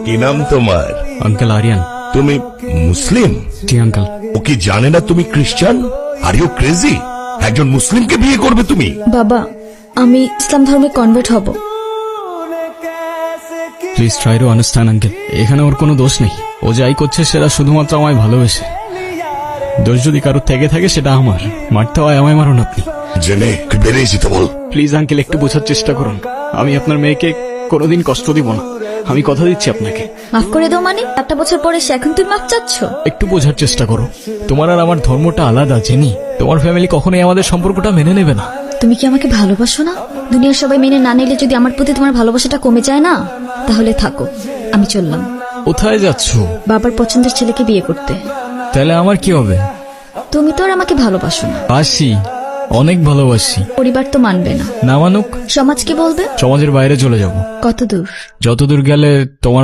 কি নাম তোমার? আঙ্কেল আরিয়ান। তুমি মুসলিম? জি আঙ্কেল। ও কি জানে না তুমি খ্রিস্টান? Are you crazy? একজন মুসলিমকে বিয়ে করবে তুমি? বাবা, আমি ইসলাম ধর্মে কনভার্ট হব। Please try to understand uncle, এখানে ওর কোনো দোষ নেই। ও যাই করছে সেটা শুধুমাত্র আমায় ভালোবেসে। দোষ যদি কারোর থেকে থাকে সেটা আমার। মারতে হয় আমায় মারুন আপনি। জেনে বেরিয়ে যেতে বল। প্লিজ আঙ্কেল একটু বোঝার চেষ্টা করুন। আমি আপনার মেয়েকে কোনোদিন কষ্ট দিব না, আমি কথা দিচ্ছি আপনাকে। মাফ করে দাও মানে? 8টা বছর পরে সে এখন তুমি মাফ চাচ্ছ? একটু বোঝার চেষ্টা করো। তোমার আর আমার ধর্মটা আলাদা জেনি। তোমার ফ্যামিলি কখনোই আমাদের সম্পর্কটা মেনে নেবে না। তুমি কি আমাকে ভালোবাসো না? দুনিয়ার সবাই মেনে না নিলে যদি আমার প্রতি তোমার ভালোবাসাটা কমে যায় না, তাহলে থাকো, আমি চললাম। কোথায় যাচ্ছ? বাবার পছন্দের ছেলেকে বিয়ে করতে। তাহলে আমার কি হবে? তুমি তো আর আমাকে ভালোবাসো না। বাসি, অনেক ভালোবাসি। পরিবার তো মানবে না। না মানুক? সমাজ কি বলবে? সমাজের বাইরে চলে যাব। কত দূর? যতদূর গেলে তোমার